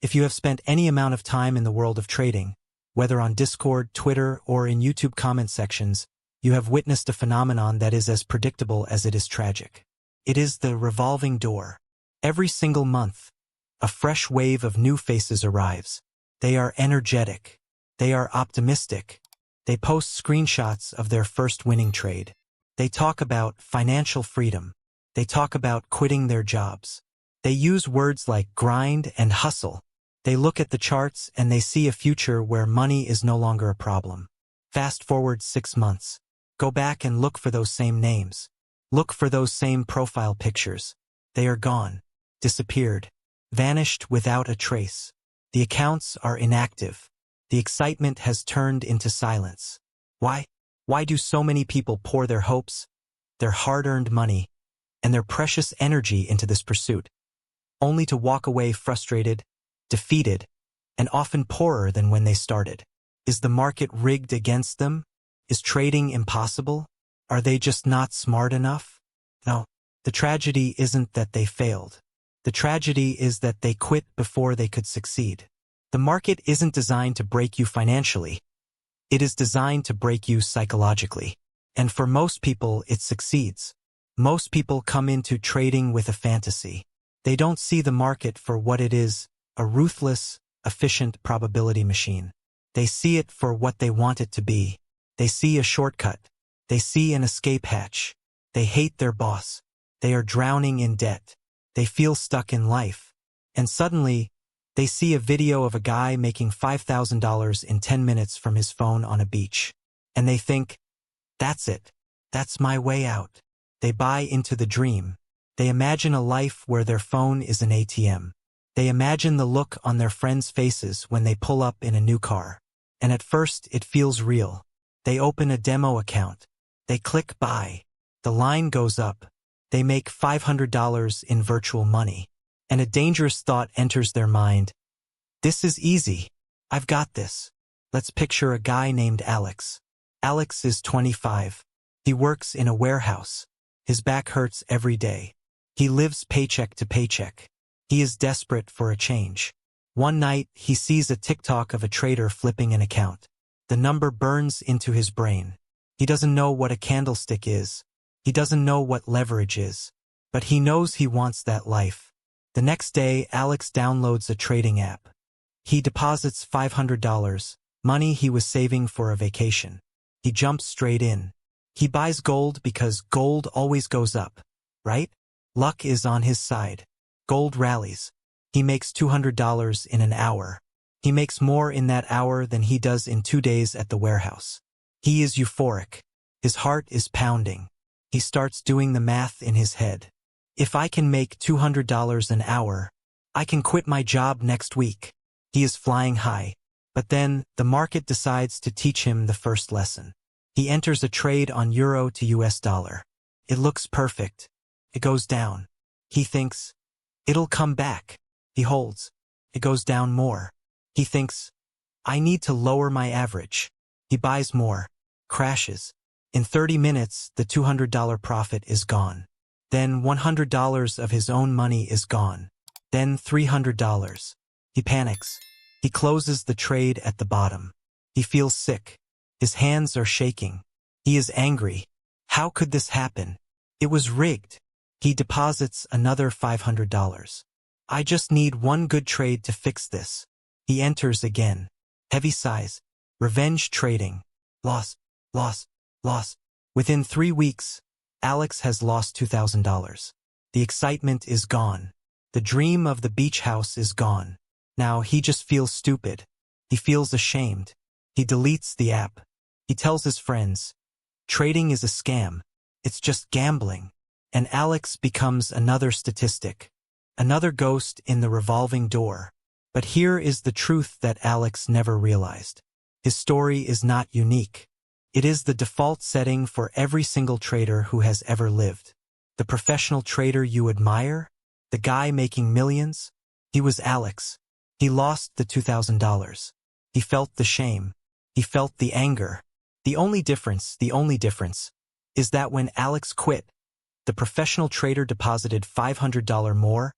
If you have spent any amount of time in the world of trading, whether on Discord, Twitter, or in YouTube comment sections, you have witnessed a phenomenon that is as predictable as it is tragic. It is the revolving door. Every single month, a fresh wave of new faces arrives. They are energetic. They are optimistic. They post screenshots of their first winning trade. They talk about financial freedom. They talk about quitting their jobs. They use words like grind and hustle. They look at the charts and they see a future where money is no longer a problem. Fast forward 6 months. Go back and look for those same names. Look for those same profile pictures. They are gone, disappeared, vanished without a trace. The accounts are inactive. The excitement has turned into silence. Why? Why do so many people pour their hopes, their hard-earned money, and their precious energy into this pursuit, only to walk away frustrated, defeated, and often poorer than when they started? Is the market rigged against them? Is trading impossible? Are they just not smart enough? No, the tragedy isn't that they failed. The tragedy is that they quit before they could succeed. The market isn't designed to break you financially. It is designed to break you psychologically. And for most people, it succeeds. Most people come into trading with a fantasy. They don't see the market for what it is, a ruthless, efficient probability machine. They see it for what they want it to be. They see a shortcut. They see an escape hatch. They hate their boss. They are drowning in debt. They feel stuck in life. And suddenly, they see a video of a guy making $5,000 in 10 minutes from his phone on a beach. And they think, that's it. That's my way out. They buy into the dream. They imagine a life where their phone is an ATM. They imagine the look on their friends' faces when they pull up in a new car. And at first, it feels real. They open a demo account. They click buy. The line goes up. They make $500 in virtual money. And a dangerous thought enters their mind. This is easy. I've got this. Let's picture a guy named Alex. Alex is 25. He works in a warehouse. His back hurts every day. He lives paycheck to paycheck. He is desperate for a change. One night, he sees a TikTok of a trader flipping an account. The number burns into his brain. He doesn't know what a candlestick is. He doesn't know what leverage is. But he knows he wants that life. The next day, Alex downloads a trading app. He deposits $500, money he was saving for a vacation. He jumps straight in. He buys gold because gold always goes up, right? Luck is on his side. Gold rallies. He makes $200 in an hour. He makes more in that hour than he does in 2 days at the warehouse. He is euphoric. His heart is pounding. He starts doing the math in his head. If I can make $200 an hour, I can quit my job next week. He is flying high. But then, the market decides to teach him the first lesson. He enters a trade on euro to US dollar. It looks perfect. It goes down. He thinks, it'll come back. He holds. It goes down more. He thinks, I need to lower my average. He buys more. Crashes. In 30 minutes, the $200 profit is gone. Then $100 of his own money is gone. Then $300. He panics. He closes the trade at the bottom. He feels sick. His hands are shaking. He is angry. How could this happen? It was rigged. He deposits another $500. I just need one good trade to fix this. He enters again. Heavy sighs. Revenge trading. Loss. Loss. Loss. Within 3 weeks, Alex has lost $2,000. The excitement is gone. The dream of the beach house is gone. Now he just feels stupid. He feels ashamed. He deletes the app. He tells his friends, trading is a scam. It's just gambling. And Alex becomes another statistic. Another ghost in the revolving door. But here is the truth that Alex never realized. His story is not unique. It is the default setting for every single trader who has ever lived. The professional trader you admire? The guy making millions? He was Alex. He lost the $2,000. He felt the shame. He felt the anger. The only difference is that when Alex quit, the professional trader deposited $500 more,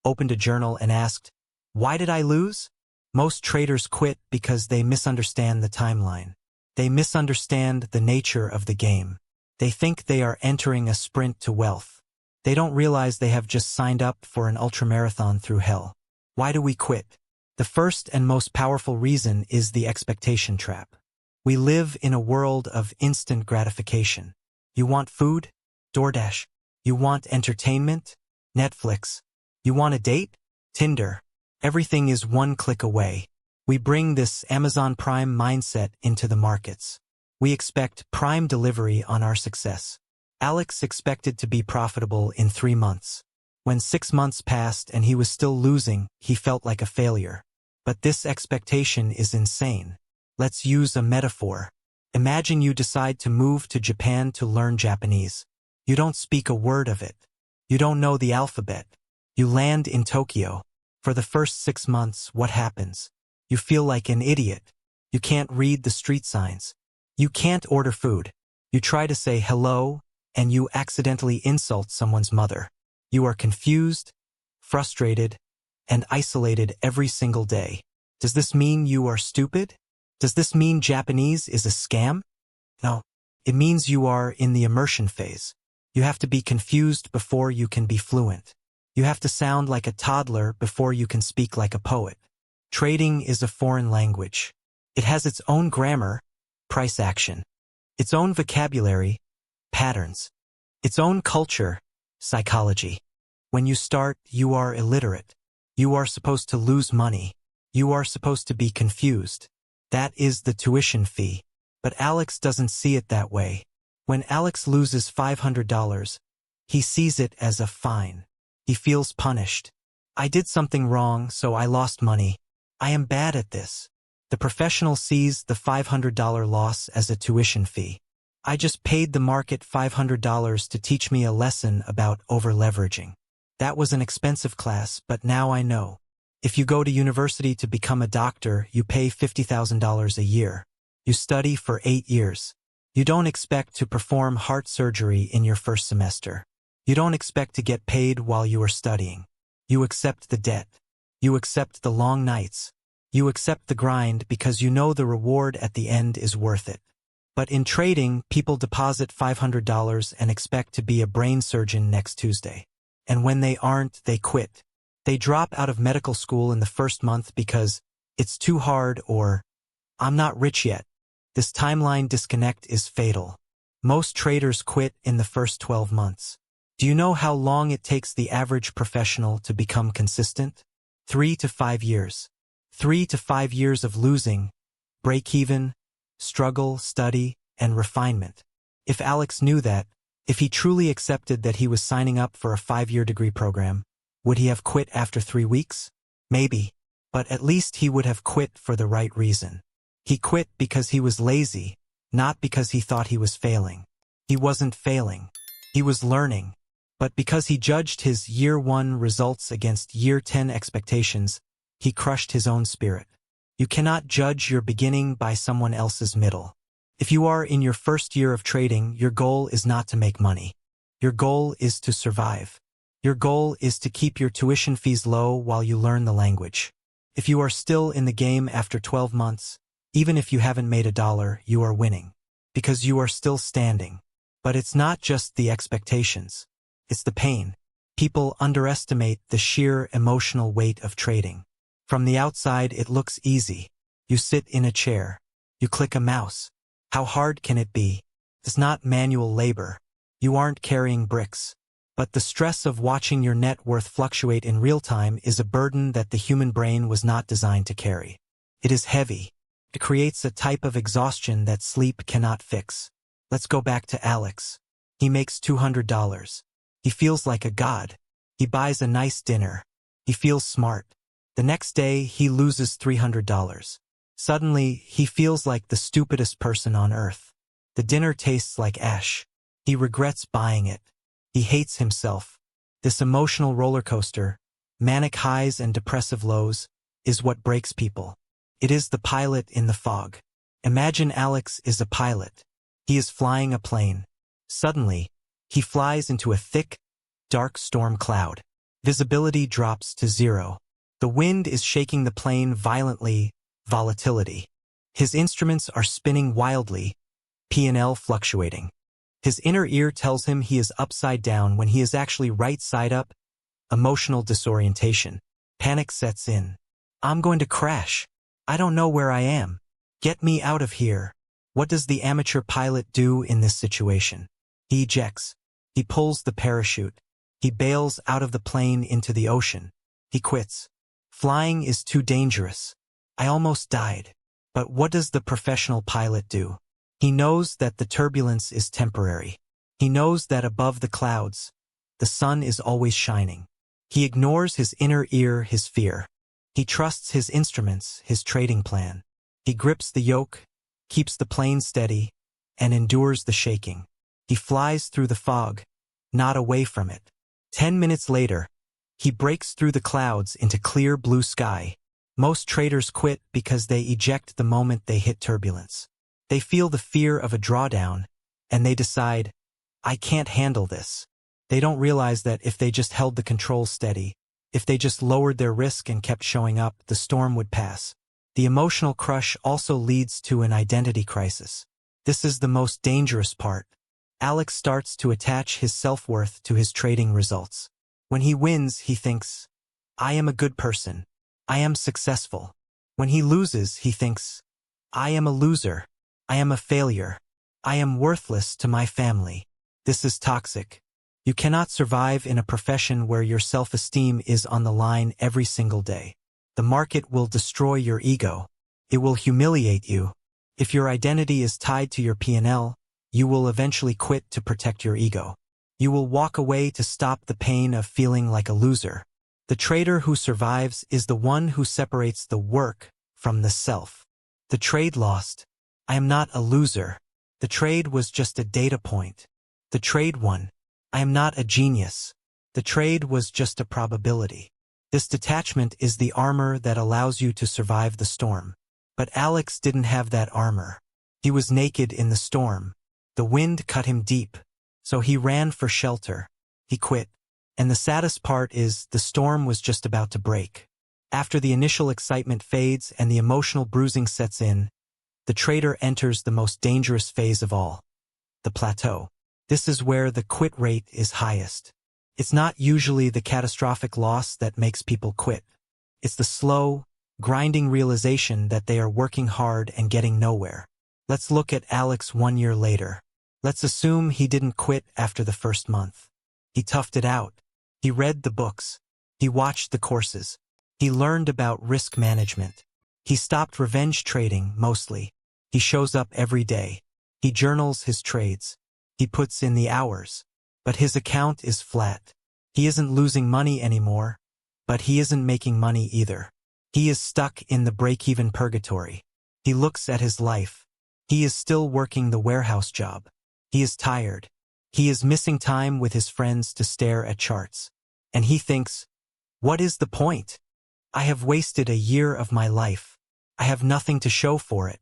opened a journal and asked, Why did I lose? Most traders quit because they misunderstand the timeline. They misunderstand the nature of the game. They think they are entering a sprint to wealth. They don't realize they have just signed up for an ultramarathon through hell. Why do we quit? The first and most powerful reason is the expectation trap. We live in a world of instant gratification. You want food? DoorDash. You want entertainment? Netflix. You want a date? Tinder. Everything is one click away. We bring this Amazon Prime mindset into the markets. We expect prime delivery on our success. Alex expected to be profitable in 3 months. When 6 months passed and he was still losing, he felt like a failure. But this expectation is insane. Let's use a metaphor. Imagine you decide to move to Japan to learn Japanese. You don't speak a word of it. You don't know the alphabet. You land in Tokyo. For the first 6 months, what happens? You feel like an idiot. You can't read the street signs. You can't order food. You try to say hello, and you accidentally insult someone's mother. You are confused, frustrated, and isolated every single day. Does this mean you are stupid? Does this mean Japanese is a scam? No. It means you are in the immersion phase. You have to be confused before you can be fluent. You have to sound like a toddler before you can speak like a poet. Trading is a foreign language. It has its own grammar, price action, its own vocabulary, patterns, its own culture, psychology. When you start, you are illiterate. You are supposed to lose money. You are supposed to be confused. That is the tuition fee. But Alex doesn't see it that way. When Alex loses $500, he sees it as a fine. He feels punished. I did something wrong, so I lost money. I am bad at this. The professional sees the $500 loss as a tuition fee. I just paid the market $500 to teach me a lesson about over-leveraging. That was an expensive class, but now I know. If you go to university to become a doctor, you pay $50,000 a year. You study for 8 years. You don't expect to perform heart surgery in your first semester. You don't expect to get paid while you are studying. You accept the debt. You accept the long nights. You accept the grind because you know the reward at the end is worth it. But in trading, people deposit $500 and expect to be a brain surgeon next Tuesday. And when they aren't, they quit. They drop out of medical school in the first month because it's too hard or I'm not rich yet. This timeline disconnect is fatal. Most traders quit in the first 12 months. Do you know how long it takes the average professional to become consistent? 3 to 5 years. 3 to 5 years of losing, break-even, struggle, study, and refinement. If Alex knew that, if he truly accepted that he was signing up for a 5-year degree program, would he have quit after 3 weeks? Maybe, but at least he would have quit for the right reason. He quit because he was lazy, not because he thought he was failing. He wasn't failing. He was learning. But because he judged his Year 1 results against Year 10 expectations, he crushed his own spirit. You cannot judge your beginning by someone else's middle. If you are in your first year of trading, your goal is not to make money. Your goal is to survive. Your goal is to keep your tuition fees low while you learn the language. If you are still in the game after 12 months, even if you haven't made $1, you are winning. Because you are still standing. But it's not just the expectations. It's the pain. People underestimate the sheer emotional weight of trading. From the outside, it looks easy. You sit in a chair. You click a mouse. How hard can it be? It's not manual labor. You aren't carrying bricks. But the stress of watching your net worth fluctuate in real time is a burden that the human brain was not designed to carry. It is heavy. It creates a type of exhaustion that sleep cannot fix. Let's go back to Alex. He makes $200. He feels like a god. He buys a nice dinner. He feels smart. The next day, he loses $300. Suddenly, he feels like the stupidest person on earth. The dinner tastes like ash. He regrets buying it. He hates himself. This emotional roller coaster, manic highs and depressive lows, is what breaks people. It is the pilot in the fog. Imagine Alex is a pilot. He is flying a plane. Suddenly, he flies into a thick, dark storm cloud. Visibility drops to 0. The wind is shaking the plane violently, volatility. His instruments are spinning wildly, P&L fluctuating. His inner ear tells him he is upside down when he is actually right side up. Emotional disorientation. Panic sets in. I'm going to crash. I don't know where I am. Get me out of here. What does the amateur pilot do in this situation? He ejects. He pulls the parachute. He bails out of the plane into the ocean. He quits. Flying is too dangerous. I almost died. But what does the professional pilot do? He knows that the turbulence is temporary. He knows that above the clouds, the sun is always shining. He ignores his inner ear, his fear. He trusts his instruments, his trading plan. He grips the yoke, keeps the plane steady, and endures the shaking. He flies through the fog, not away from it. 10 minutes later, he breaks through the clouds into clear blue sky. Most traders quit because they eject the moment they hit turbulence. They feel the fear of a drawdown, and they decide, I can't handle this. They don't realize that if they just held the controls steady, if they just lowered their risk and kept showing up, the storm would pass. The emotional crush also leads to an identity crisis. This is the most dangerous part. Alex starts to attach his self-worth to his trading results. When he wins, he thinks, I am a good person. I am successful. When he loses, he thinks, I am a loser. I am a failure. I am worthless to my family. This is toxic. You cannot survive in a profession where your self-esteem is on the line every single day. The market will destroy your ego. It will humiliate you. If your identity is tied to your P&L, you will eventually quit to protect your ego. You will walk away to stop the pain of feeling like a loser. The trader who survives is the one who separates the work from the self. The trade lost. I am not a loser. The trade was just a data point. The trade won. I am not a genius. The trade was just a probability. This detachment is the armor that allows you to survive the storm. But Alex didn't have that armor. He was naked in the storm. The wind cut him deep. So he ran for shelter. He quit. And the saddest part is the storm was just about to break. After the initial excitement fades and the emotional bruising sets in, the trader enters the most dangerous phase of all, the plateau. This is where the quit rate is highest. It's not usually the catastrophic loss that makes people quit. It's the slow, grinding realization that they are working hard and getting nowhere. Let's look at Alex 1 year later. Let's assume he didn't quit after the first month. He toughed it out. He read the books. He watched the courses. He learned about risk management. He stopped revenge trading, mostly. He shows up every day. He journals his trades. He puts in the hours. But his account is flat. He isn't losing money anymore, but he isn't making money either. He is stuck in the break-even purgatory. He looks at his life. He is still working the warehouse job. He is tired. He is missing time with his friends to stare at charts. And he thinks, what is the point? I have wasted a year of my life. I have nothing to show for it.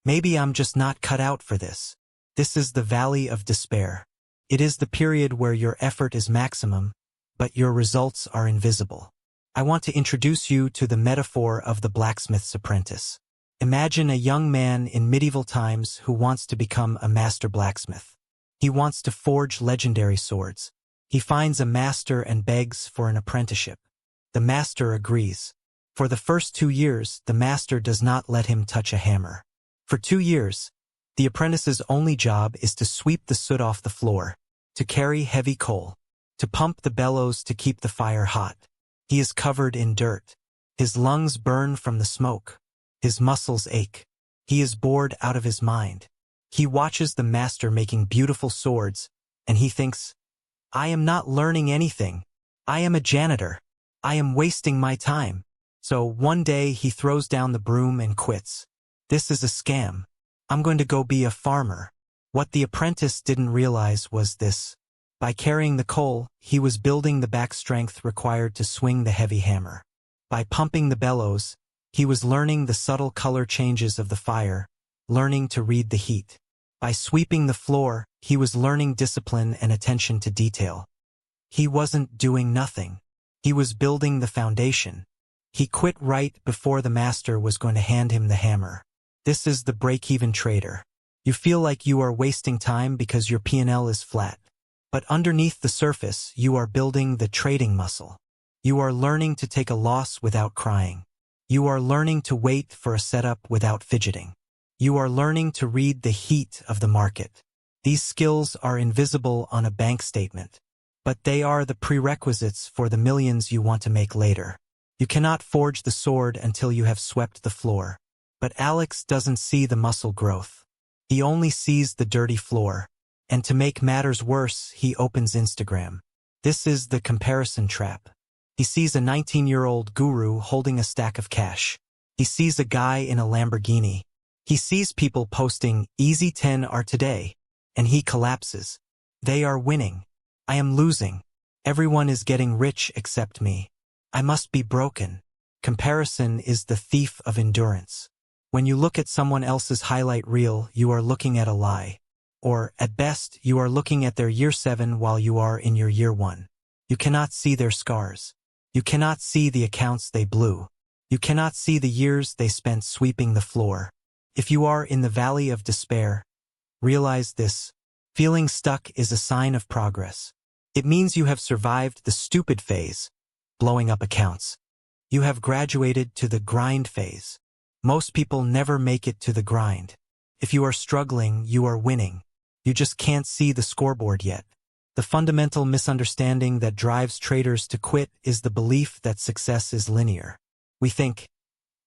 Maybe I'm just not cut out for this. This is the valley of despair. It is the period where your effort is maximum, but your results are invisible. I want to introduce you to the metaphor of the blacksmith's apprentice. Imagine a young man in medieval times who wants to become a master blacksmith. He wants to forge legendary swords. He finds a master and begs for an apprenticeship. The master agrees. For the first 2 years, the master does not let him touch a hammer. For 2 years, the apprentice's only job is to sweep the soot off the floor, to carry heavy coal, to pump the bellows to keep the fire hot. He is covered in dirt. His lungs burn from the smoke. His muscles ache. He is bored out of his mind. He watches the master making beautiful swords, and he thinks, I am not learning anything. I am a janitor. I am wasting my time. So one day he throws down the broom and quits. This is a scam. I'm going to go be a farmer. What the apprentice didn't realize was this. By carrying the coal, he was building the back strength required to swing the heavy hammer. By pumping the bellows, he was learning the subtle color changes of the fire, learning to read the heat. By sweeping the floor, he was learning discipline and attention to detail. He wasn't doing nothing. He was building the foundation. He quit right before the master was going to hand him the hammer. This is the break-even trader. You feel like you are wasting time because your P&L is flat. But underneath the surface, you are building the trading muscle. You are learning to take a loss without crying. You are learning to wait for a setup without fidgeting. You are learning to read the heat of the market. These skills are invisible on a bank statement, but they are the prerequisites for the millions you want to make later. You cannot forge the sword until you have swept the floor. But Alex doesn't see the muscle growth. He only sees the dirty floor. And to make matters worse, he opens Instagram. This is the comparison trap. He sees a 19-year-old guru holding a stack of cash. He sees a guy in a Lamborghini. He sees people posting, "Easy 10 are today," and he collapses. They are winning. I am losing. Everyone is getting rich except me. I must be broken. Comparison is the thief of endurance. When you look at someone else's highlight reel, you are looking at a lie. Or, at best, you are looking at their year 7 while you are in your year 1. You cannot see their scars. You cannot see the accounts they blew. You cannot see the years they spent sweeping the floor. If you are in the valley of despair, realize this. Feeling stuck is a sign of progress. It means you have survived the stupid phase, blowing up accounts. You have graduated to the grind phase. Most people never make it to the grind. If you are struggling, you are winning. You just can't see the scoreboard yet. The fundamental misunderstanding that drives traders to quit is the belief that success is linear. We think,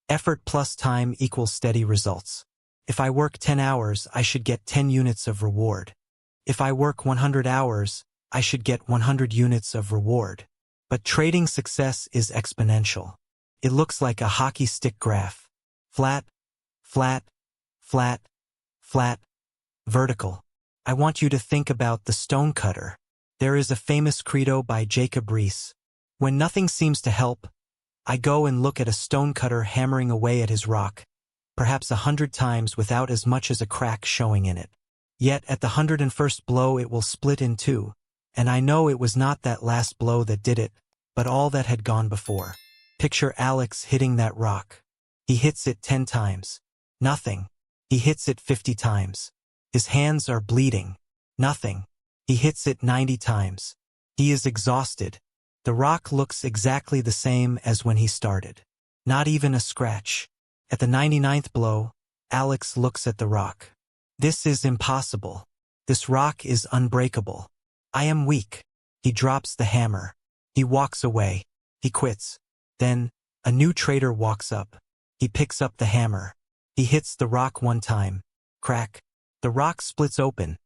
effort plus time equals steady results. If I work 10 hours, I should get 10 units of reward. If I work 100 hours, I should get 100 units of reward. But trading success is exponential. It looks like a hockey stick graph. Flat, flat, flat, flat, vertical. I want you to think about the Stonecutter. There is a famous credo by Jacob Riis. When nothing seems to help, I go and look at a stonecutter hammering away at his rock, perhaps 100 times without as much as a crack showing in it. Yet at the 101st blow it will split in two, and I know it was not that last blow that did it, but all that had gone before. Picture Alex hitting that rock. He hits it 10 times. Nothing. He hits it 50 times. His hands are bleeding. Nothing. He hits it 90 times. He is exhausted. The rock looks exactly the same as when he started. Not even a scratch. At the 99th blow, Alex looks at the rock. This is impossible. This rock is unbreakable. I am weak. He drops the hammer. He walks away. He quits. Then, a new trader walks up. He picks up the hammer. He hits the rock one time. Crack. The rock splits open,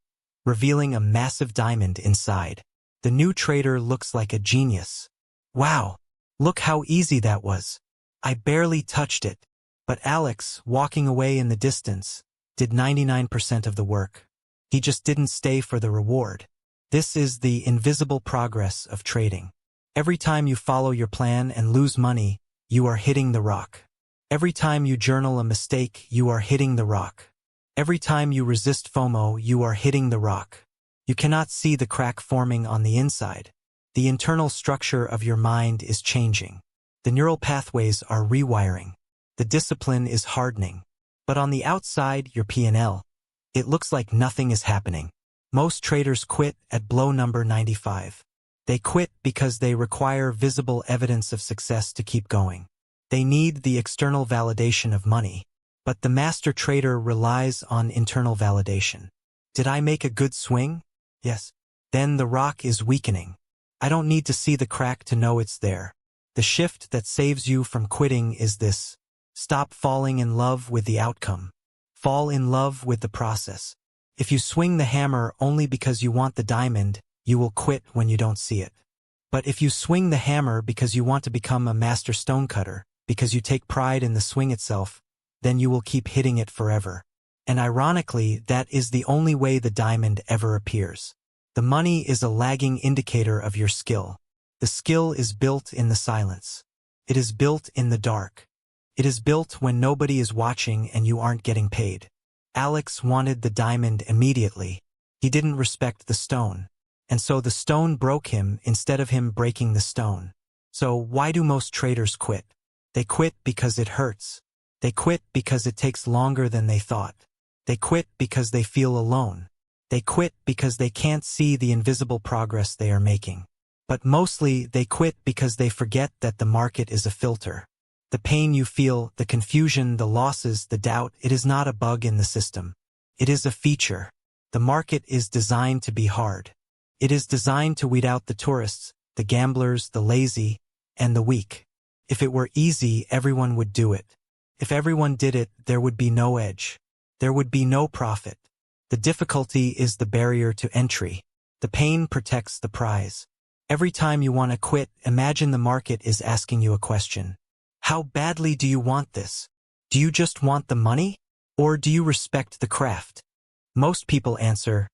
revealing a massive diamond inside. The new trader looks like a genius. Wow! Look how easy that was. I barely touched it. But Alex, walking away in the distance, did 99% of the work. He just didn't stay for the reward. This is the invisible progress of trading. Every time you follow your plan and lose money, you are hitting the rock. Every time you journal a mistake, you are hitting the rock. Every time you resist FOMO, you are hitting the rock. You cannot see the crack forming on the inside. The internal structure of your mind is changing. The neural pathways are rewiring. The discipline is hardening. But on the outside, your P&L, it looks like nothing is happening. Most traders quit at blow number 95. They quit because they require visible evidence of success to keep going. They need the external validation of money. But the master trader relies on internal validation. Did I make a good swing? Yes. Then the rock is weakening. I don't need to see the crack to know it's there. The shift that saves you from quitting is this. Stop falling in love with the outcome. Fall in love with the process. If you swing the hammer only because you want the diamond, you will quit when you don't see it. But if you swing the hammer because you want to become a master stonecutter, because you take pride in the swing itself, then you will keep hitting it forever. And ironically, that is the only way the diamond ever appears. The money is a lagging indicator of your skill. The skill is built in the silence. It is built in the dark. It is built when nobody is watching and you aren't getting paid. Alex wanted the diamond immediately. He didn't respect the stone. And so the stone broke him instead of him breaking the stone. So why do most traders quit? They quit because it hurts. They quit because it takes longer than they thought. They quit because they feel alone. They quit because they can't see the invisible progress they are making. But mostly, they quit because they forget that the market is a filter. The pain you feel, the confusion, the losses, the doubt, it is not a bug in the system. It is a feature. The market is designed to be hard. It is designed to weed out the tourists, the gamblers, the lazy, and the weak. If it were easy, everyone would do it. If everyone did it, there would be no edge. There would be no profit. The difficulty is the barrier to entry. The pain protects the prize. Every time you want to quit, imagine the market is asking you a question. How badly do you want this? Do you just want the money? Or do you respect the craft? Most people answer,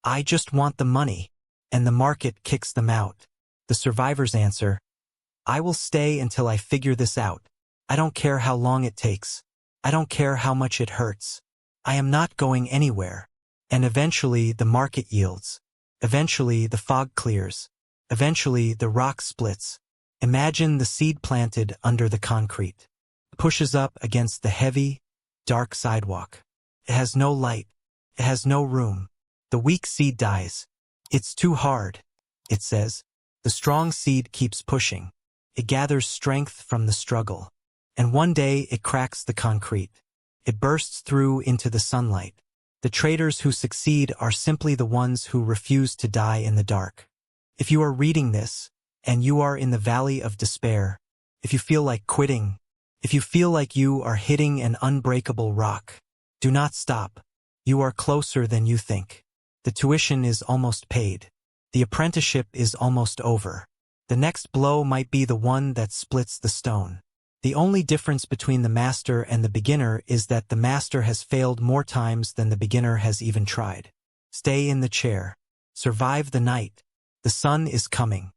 I just want the money, and the market kicks them out. The survivors answer, I will stay until I figure this out. I don't care how long it takes. I don't care how much it hurts. I am not going anywhere. And eventually the market yields. Eventually the fog clears. Eventually the rock splits. Imagine the seed planted under the concrete. It pushes up against the heavy, dark sidewalk. It has no light. It has no room. The weak seed dies. It's too hard, it says. The strong seed keeps pushing. It gathers strength from the struggle. And one day it cracks the concrete. It bursts through into the sunlight. The traders who succeed are simply the ones who refuse to die in the dark. If you are reading this, and you are in the valley of despair, if you feel like quitting, if you feel like you are hitting an unbreakable rock, do not stop. You are closer than you think. The tuition is almost paid. The apprenticeship is almost over. The next blow might be the one that splits the stone. The only difference between the master and the beginner is that the master has failed more times than the beginner has even tried. Stay in the chair. Survive the night. The sun is coming.